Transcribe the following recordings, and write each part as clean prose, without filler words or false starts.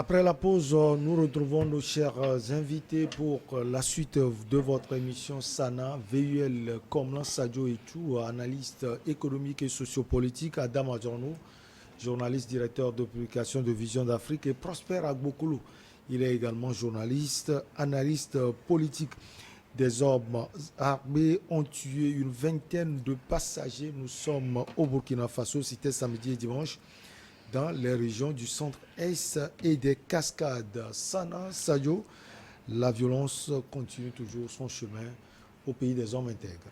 Après la pause, nous retrouvons nos chers invités pour la suite de votre émission Sana, VUL Komlan Sadio Etou, analyste économique et sociopolitique, Adam Adjorno, journaliste directeur de publication de Vision d'Afrique, et Prosper Agbokolo. Il est également journaliste, analyste politique. Des hommes armés ont tué une vingtaine de passagers. Nous sommes au Burkina Faso, c'était samedi et dimanche, dans les régions du centre-est et des cascades. Sana Sadio, la violence continue toujours son chemin au pays des hommes intègres.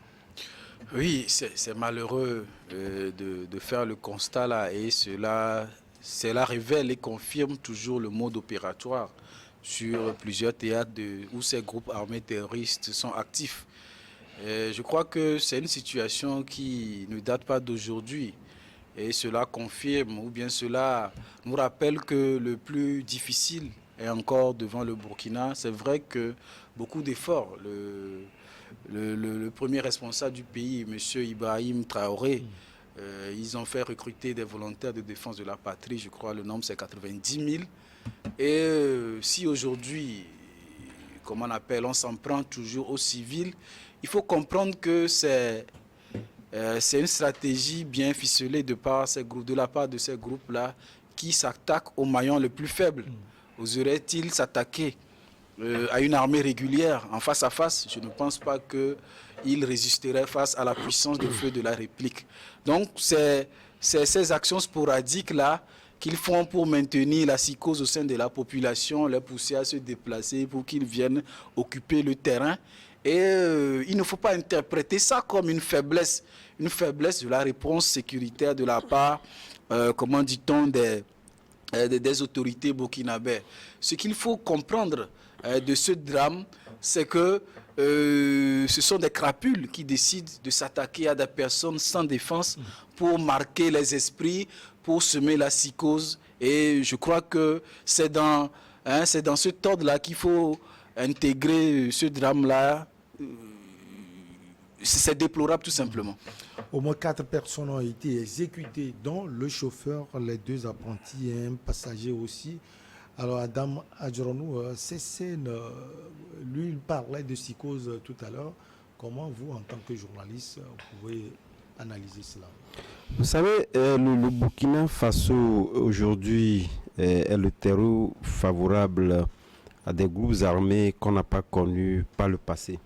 Oui, c'est malheureux de faire le constat là, et cela révèle et confirme toujours le mode opératoire sur plusieurs théâtres où ces groupes armés terroristes sont actifs. Je crois que c'est une situation qui ne date pas d'aujourd'hui. Et cela confirme, ou bien cela nous rappelle que le plus difficile est encore devant le Burkina. C'est vrai que beaucoup d'efforts, le premier responsable du pays, M. Ibrahim Traoré, ils ont fait recruter des volontaires de défense de la patrie, je crois le nombre c'est 90 000. Et si aujourd'hui, comme on appelle, on s'en prend toujours aux civils, il faut comprendre que c'est une stratégie bien ficelée de la part de ces groupes-là qui s'attaquent au maillon le plus faible. Oseraient-ils s'attaquer à une armée régulière en face à face? Je ne pense pas qu'ils résisteraient face à la puissance de feu de la réplique. Donc c'est ces actions sporadiques-là qu'ils font pour maintenir la psychose au sein de la population, les pousser à se déplacer pour qu'ils viennent occuper le terrain. Et il ne faut pas interpréter ça comme une faiblesse de la réponse sécuritaire de la part, comment dit-on, des autorités burkinabées. Ce qu'il faut comprendre de ce drame, c'est que ce sont des crapules qui décident de s'attaquer à des personnes sans défense pour marquer les esprits, pour semer la psychose. Et je crois que c'est dans ce ordre-là qu'il faut intégrer ce drame-là. C'est déplorable tout simplement. Au moins 4 personnes ont été exécutées, dont le chauffeur, les 2 apprentis et un passager aussi. Alors Adam Adjorno, ces scènes, lui il parlait de psychose tout à l'heure. Comment vous, en tant que journaliste, vous pouvez analyser cela? Vous savez, le Burkina Faso aujourd'hui est le terreau favorable à des groupes armés qu'on n'a pas connus par le passé.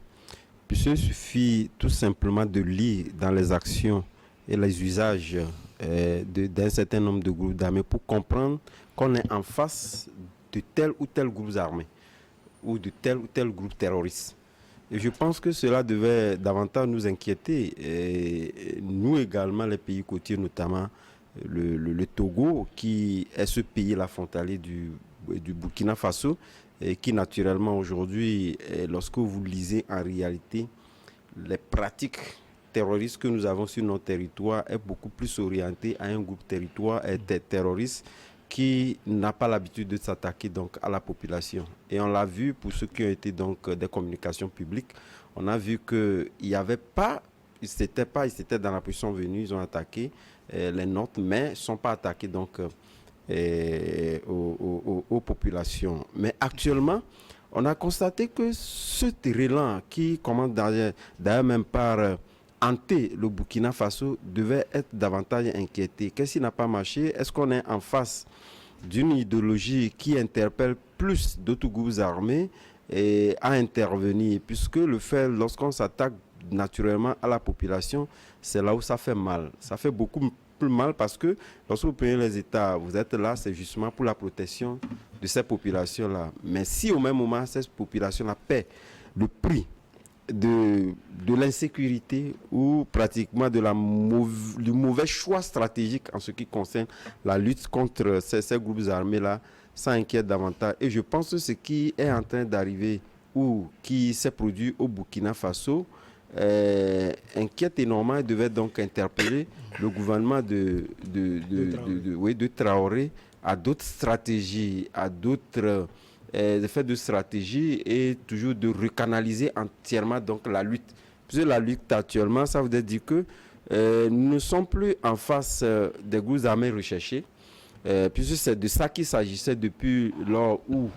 Puisqu'il suffit tout simplement de lire dans les actions et les usages d'un certain nombre de groupes armés pour comprendre qu'on est en face de tel ou tel groupe armé ou de tel ou tel groupe terroriste. Et je pense que cela devait davantage nous inquiéter. Et nous également, les pays côtiers, notamment le Togo, qui est ce pays-là frontalier du Burkina Faso, et qui naturellement aujourd'hui, lorsque vous lisez en réalité les pratiques terroristes que nous avons sur notre territoire, est beaucoup plus orienté à un groupe terroriste qui n'a pas l'habitude de s'attaquer donc à la population. Et on l'a vu pour ceux qui ont été donc des communications publiques, on a vu que il y avait pas, ils étaient dans la position venue, ils ont attaqué les nôtres, mais ne sont pas attaqués donc aux populations. Mais actuellement, on a constaté que ce terrain-là, qui commence d'ailleurs même par hanter le Burkina Faso, devait être davantage inquiété. Qu'est-ce qui n'a pas marché? Est-ce qu'on est en face d'une idéologie qui interpelle plus d'autres groupes armés à intervenir? Puisque le fait, lorsqu'on s'attaque naturellement à la population, c'est là où ça fait mal. Ça fait beaucoup plus mal parce que lorsque vous prenez les États, vous êtes là, c'est justement pour la protection de ces populations-là. Mais si au même moment, ces populations-là paient le prix de l'insécurité ou pratiquement du mauvais choix stratégique en ce qui concerne la lutte contre ces groupes armés-là, ça inquiète davantage. Et je pense que ce qui est en train d'arriver ou qui s'est produit au Burkina Faso inquiète énormément et devait donc interpeller le gouvernement de Traoré à d'autres stratégies, à d'autres effets de stratégie et toujours de recanaliser entièrement donc la lutte. Puisque la lutte actuellement, ça veut dire que nous ne sommes plus en face des groupes armés recherchés, puisque c'est de ça qu'il s'agissait depuis lors où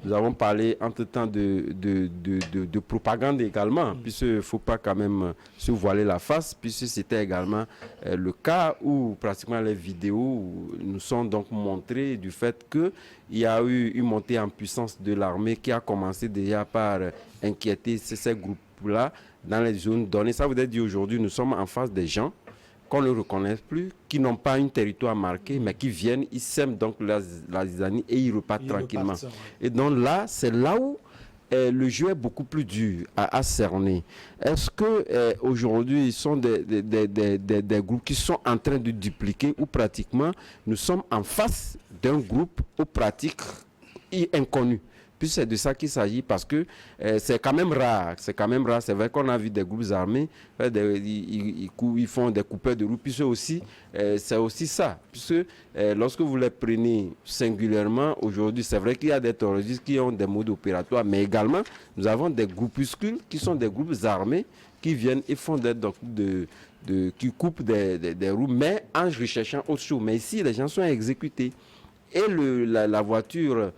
nous avons parlé entre-temps de propagande également, puisqu'il ne faut pas quand même se voiler la face, puisque c'était également le cas où pratiquement les vidéos nous sont donc montrées du fait qu'il y a eu une montée en puissance de l'armée qui a commencé déjà par inquiéter ces groupes-là dans les zones données. Ça veut dire aujourd'hui, nous sommes en face des gens qu'on ne reconnaît plus, qui n'ont pas un territoire marqué, mais qui viennent, ils sèment donc la zizanie et ils repartent tranquillement. Et donc là, c'est là où le jeu est beaucoup plus dur à cerner. Est-ce que aujourd'hui, ils sont des groupes qui sont en train de dupliquer ou pratiquement, nous sommes en face d'un groupe aux pratiques inconnues? Puis c'est de ça qu'il s'agit parce que c'est quand même rare. C'est vrai qu'on a vu des groupes armés, ils font des coupeurs de route. Puis c'est aussi ça. Puisque lorsque vous les prenez singulièrement, aujourd'hui, c'est vrai qu'il y a des terroristes qui ont des modes opératoires, mais également, nous avons des groupuscules qui sont des groupes armés qui viennent et font qui coupent des roues, mais en recherchant autre chose. Mais ici, les gens sont exécutés. Et la voiture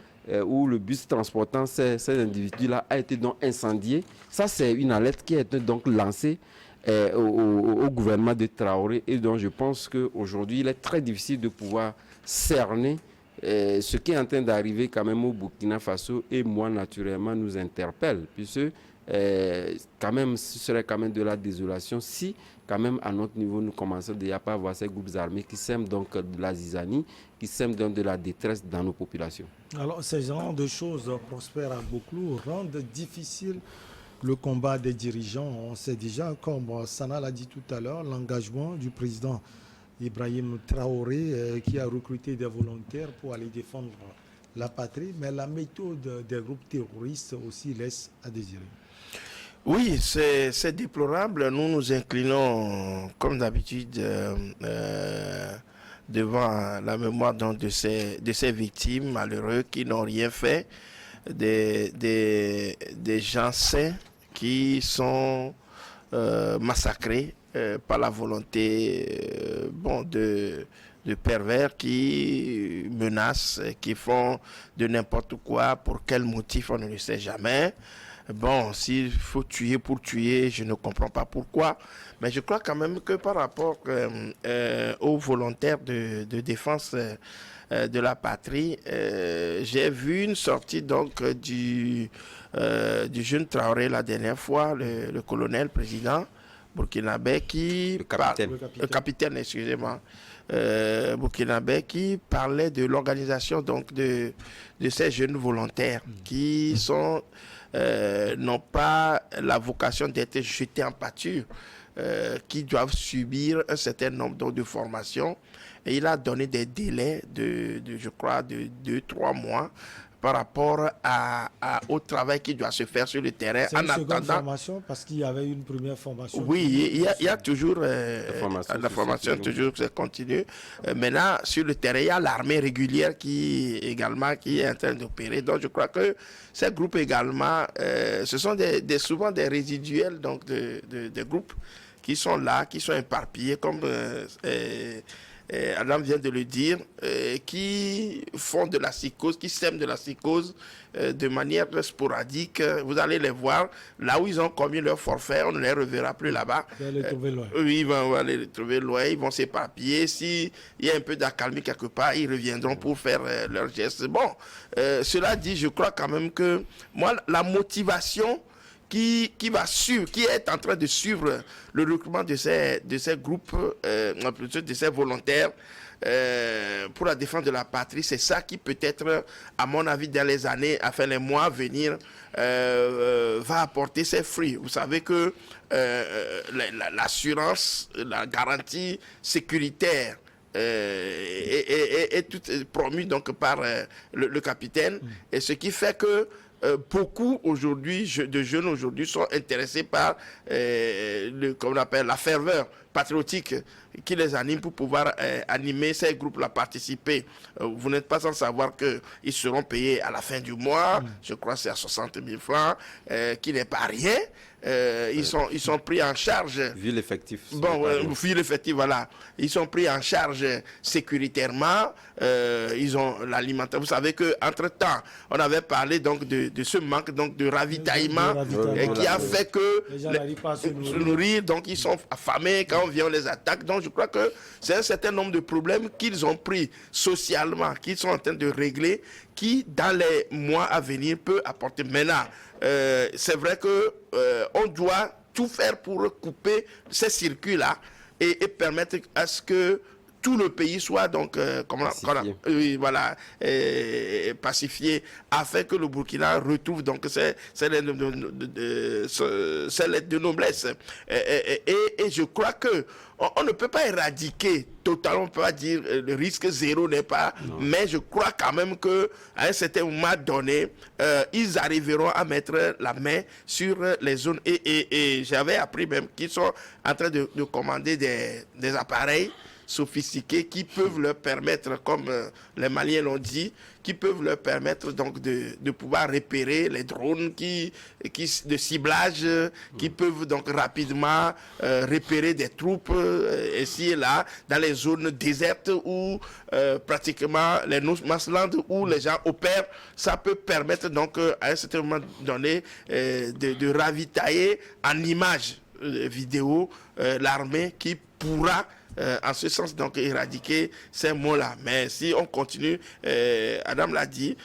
où le bus transportant ces individus-là a été donc incendié. Ça, c'est une alerte qui a été donc lancée au gouvernement de Traoré. Et donc, je pense qu'aujourd'hui, il est très difficile de pouvoir cerner ce qui est en train d'arriver quand même au Burkina Faso. Et moi, naturellement, nous interpelle, puisque quand même, ce serait quand même de la désolation si, quand même, à notre niveau, nous commençons déjà pas à voir ces groupes armés qui sèment donc de la zizanie, qui sèment donc de la détresse dans nos populations. Alors, ces genres de choses prospèrent à beaucoup, rendent difficile le combat des dirigeants. On sait déjà, comme Sana l'a dit tout à l'heure, l'engagement du président Ibrahim Traoré qui a recruté des volontaires pour aller défendre la patrie, mais la méthode des groupes terroristes aussi laisse à désirer. Oui, c'est déplorable. Nous nous inclinons, comme d'habitude, devant la mémoire donc, de ces victimes malheureux qui n'ont rien fait, des gens sains qui sont massacrés par la volonté de pervers qui menacent, qui font de n'importe quoi. Pour quel motif, on ne le sait jamais. Bon, s'il faut tuer pour tuer, je ne comprends pas pourquoi. Mais je crois quand même que par rapport aux volontaires de défense de la patrie, j'ai vu une sortie donc du jeune Traoré la dernière fois, le colonel président burkinabé qui... Le capitaine, excusez-moi. Burkinabé qui parlait de l'organisation donc de ces jeunes volontaires qui sont... n'ont pas la vocation d'être jetés en pâture, qui doivent subir un certain nombre de formations. Et il a donné des délais je crois, de 2-3 mois par rapport au travail qui doit se faire sur le terrain. C'est une seconde formation parce qu'il y avait une première formation. Oui, il y a toujours la formation toujours continue. Maintenant, sur le terrain, il y a l'armée régulière qui est en train d'opérer. Donc, je crois que ces groupes également, ce sont souvent des résiduels donc de groupes qui sont là, qui sont éparpillés, comme Adam vient de le dire, qui font de la psychose, qui sèment de la psychose de manière sporadique. Vous allez les voir, là où ils ont commis leur forfait, on ne les reverra plus là-bas. Ils vont les trouver loin. Oui, on va les trouver loin, ils vont s'éparpiller. S'il y a un peu d'accalmie quelque part, ils reviendront pour faire leurs gestes. Bon, cela dit, je crois quand même que moi, la motivation qui est en train de suivre le recrutement de ces groupes, de ces volontaires pour la défense de la patrie, c'est ça qui peut-être, à mon avis, dans les années, les mois à venir, va apporter ses fruits. Vous savez que l'assurance, la garantie sécuritaire est tout promu donc par le capitaine, et ce qui fait que beaucoup aujourd'hui, de jeunes aujourd'hui sont intéressés par comme on appelle la ferveur patriotique qui les anime pour pouvoir animer ces groupes-là, participer. Vous n'êtes pas sans savoir qu'ils seront payés à la fin du mois, je crois que c'est à 60 000 francs, qui n'est pas rien. Ils sont pris en charge. Vu l'effectif. Bon, vu l'effectif, voilà. Ils sont pris en charge sécuritairement. Ils ont l'alimentation. Vous savez qu'entre-temps, on avait parlé donc de ce manque donc, de ravitaillement qui a fait que les gens n'arrivent pas à se nourrir. Donc, ils sont affamés quand on vient, on les attaque. Donc, je crois que c'est un certain nombre de problèmes qu'ils ont pris socialement, qu'ils sont en train de régler, qui, dans les mois à venir, peut apporter. Maintenant, c'est vrai que on doit tout faire pour couper ces circuits-là et permettre à ce que tout le pays soit donc pacifié afin que le Burkina retrouve donc ses lettres de noblesse. Et je crois que on ne peut pas éradiquer totalement, on ne peut pas dire le risque zéro n'est pas, mais je crois quand même qu'à un certain moment donné, ils arriveront à mettre la main sur les zones. Et j'avais appris même qu'ils sont en train de commander des appareils sophistiqués qui peuvent leur permettre, comme les Maliens l'ont dit, qui peuvent leur permettre donc de pouvoir repérer les drones de ciblage, qui peuvent donc rapidement repérer des troupes ici et là, dans les zones désertes où pratiquement les no-man's-land où les gens opèrent. Ça peut permettre donc à un certain moment donné de ravitailler en images vidéo l'armée qui pourra en ce sens, donc, éradiquer ces mots-là. Mais si on continue, Adam l'a dit,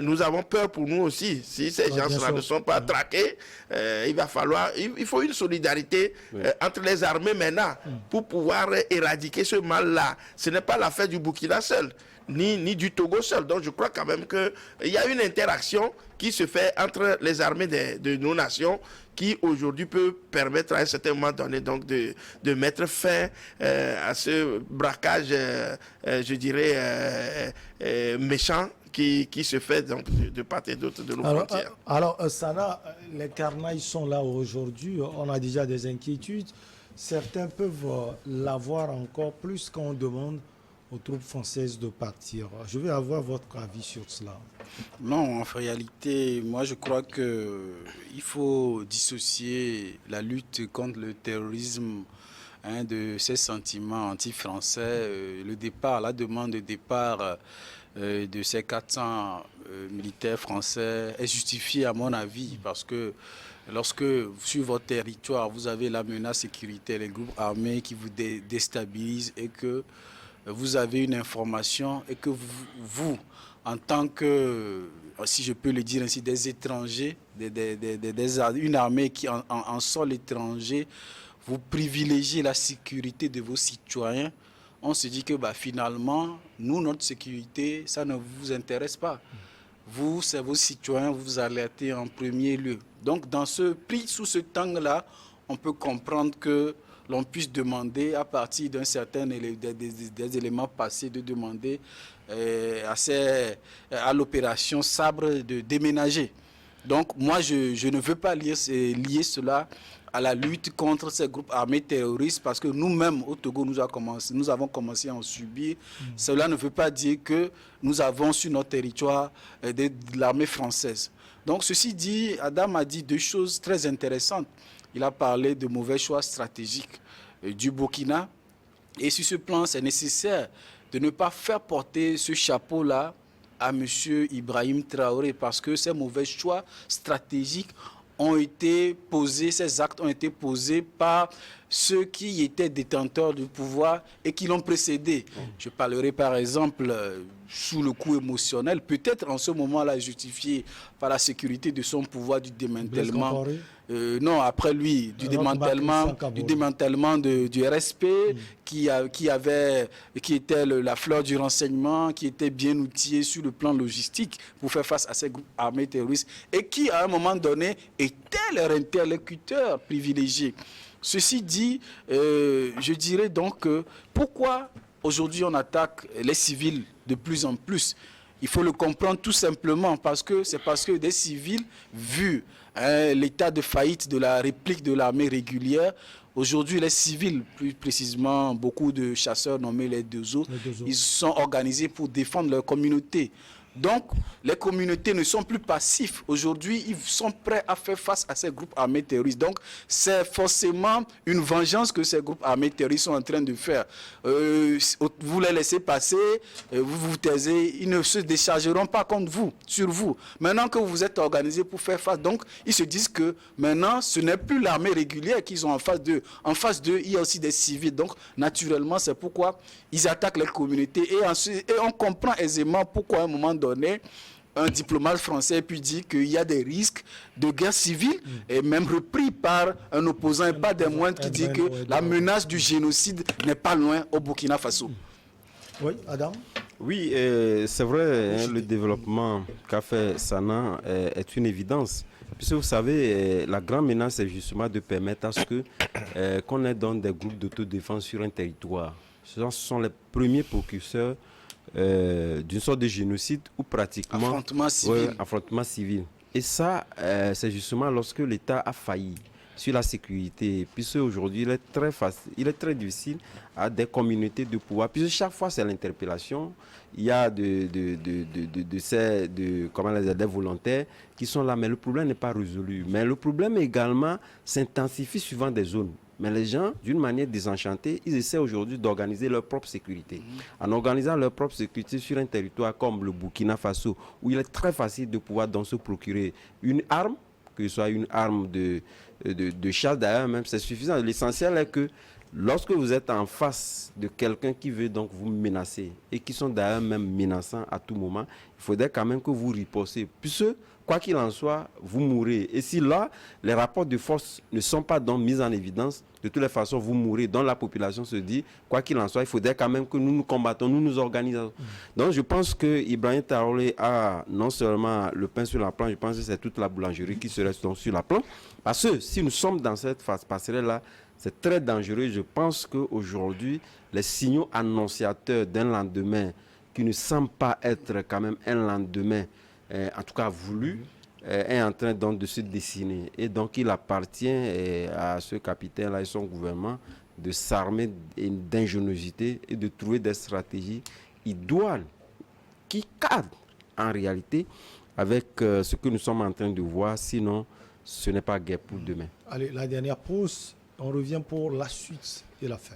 nous avons peur pour nous aussi. Si ces gens-là ne sont pas traqués, il faut une solidarité entre les armées maintenant pour pouvoir éradiquer ce mal-là. Ce n'est pas l'affaire du Burkina seul, ni du Togo seul. Donc, je crois quand même qu'il y a une interaction qui se fait entre les armées de nos nations qui aujourd'hui peut permettre à un certain moment donné donc de mettre fin à ce braquage, je dirais, méchant qui se fait donc de part et d'autre de nos frontières. Alors, Sana, les carnages sont là aujourd'hui, on a déjà des inquiétudes. Certains peuvent l'avoir encore plus quand on demande aux troupes françaises de partir. Je vais avoir votre avis sur cela. Non, en réalité, moi je crois qu'il faut dissocier la lutte contre le terrorisme de ces sentiments anti-français. La demande de départ de ces 400 militaires français est justifiée à mon avis parce que lorsque sur votre territoire vous avez la menace sécuritaire, les groupes armés qui vous déstabilisent et que vous avez une information et que vous en tant que, si je peux le dire ainsi, des étrangers, une armée qui en sol étranger, vous privilégiez la sécurité de vos citoyens, on se dit que finalement, nous, notre sécurité, ça ne vous intéresse pas. Vous, c'est vos citoyens, vous alertez en premier lieu. Donc, sous ce angle-là, on peut comprendre que l'on puisse demander à partir d'un certain des éléments passés, de demander à l'opération Sabre de déménager. Donc moi, je ne veux pas lier cela à la lutte contre ces groupes armés terroristes parce que nous-mêmes au Togo, nous avons commencé à en subir. Cela ne veut pas dire que nous avons sur notre territoire de l'armée française. Donc ceci dit, Adam a dit deux choses très intéressantes. Il a parlé de mauvais choix stratégiques du Burkina. Et sur ce plan, c'est nécessaire de ne pas faire porter ce chapeau-là à M. Ibrahim Traoré parce que ces mauvais choix stratégiques ont été posés, ces actes ont été posés par ceux qui étaient détenteurs du pouvoir et qui l'ont précédé. Je parlerai par exemple sous le coup émotionnel, peut-être en ce moment-là justifié par la sécurité de son pouvoir du démantèlement. Non, après lui, du démantèlement du RSP qui était la fleur du renseignement, qui était bien outillé sur le plan logistique pour faire face à ces groupes armés terroristes et qui, à un moment donné, était leur interlocuteur privilégié. Ceci dit, je dirais donc pourquoi aujourd'hui on attaque les civils de plus en plus. Il faut le comprendre tout simplement parce que des civils, vu l'état de faillite de la réplique de l'armée régulière, aujourd'hui les civils, plus précisément beaucoup de chasseurs nommés les Dozo, ils sont organisés pour défendre leur communauté. Donc, les communautés ne sont plus passifs. Aujourd'hui, ils sont prêts à faire face à ces groupes armés terroristes. Donc, c'est forcément une vengeance que ces groupes armés terroristes sont en train de faire. Vous les laissez passer, vous vous taisez, ils ne se déchargeront pas contre vous, sur vous. Maintenant que vous êtes organisés pour faire face, donc, ils se disent que maintenant, ce n'est plus l'armée régulière qu'ils ont en face d'eux. En face d'eux, il y a aussi des civils. Donc, naturellement, c'est pourquoi ils attaquent les communautés. Et on comprend aisément pourquoi, à un moment donné, un diplomate français puis dit qu'il y a des risques de guerre civile, et même repris par un opposant et pas des moindres qui dit que la menace du génocide n'est pas loin au Burkina Faso. Oui, Adam? Oui, c'est vrai, le développement qu'a fait Sana est une évidence. Puisque vous savez, la grande menace est justement de permettre à ce que qu'on ait dans des groupes d'autodéfense sur un territoire. Ce sont les premiers précurseurs d'une sorte de génocide ou pratiquement affrontement civil. Et ça, c'est justement lorsque l'État a failli sur la sécurité, puisque aujourd'hui il est très difficile à des communautés de pouvoir, puisque chaque fois c'est l'interpellation, il y a des volontaires qui sont là, mais le problème n'est pas résolu. Mais le problème également s'intensifie suivant des zones. Mais les gens, d'une manière désenchantée, ils essaient aujourd'hui d'organiser leur propre sécurité. En organisant leur propre sécurité sur un territoire comme le Burkina Faso, où il est très facile de pouvoir donc se procurer une arme, que ce soit une arme de chasse d'ailleurs, même c'est suffisant. L'essentiel est que lorsque vous êtes en face de quelqu'un qui veut donc vous menacer, et qui sont d'ailleurs même menaçants à tout moment, il faudrait quand même que vous ripostiez. Puisque, quoi qu'il en soit, vous mourrez. Et si là, les rapports de force ne sont pas donc mis en évidence, de toutes les façons, vous mourrez. Donc la population se dit, quoi qu'il en soit, il faudrait quand même que nous nous combattons, nous nous organisons. Donc je pense que Ibrahim Traoré a non seulement le pain sur la planche, je pense que c'est toute la boulangerie qui serait donc sur la planche. Parce que si nous sommes dans cette phase passerelle-là, c'est très dangereux. Je pense qu'aujourd'hui, les signaux annonciateurs d'un lendemain qui ne semble pas être quand même un lendemain, en tout cas voulu, est en train donc de se dessiner. Et donc il appartient à ce capitaine-là et son gouvernement de s'armer d'ingéniosité et de trouver des stratégies idoines qui cadrent en réalité avec ce que nous sommes en train de voir. Sinon, ce n'est pas guère pour demain. Allez, la dernière pause. On revient pour la suite et la fin.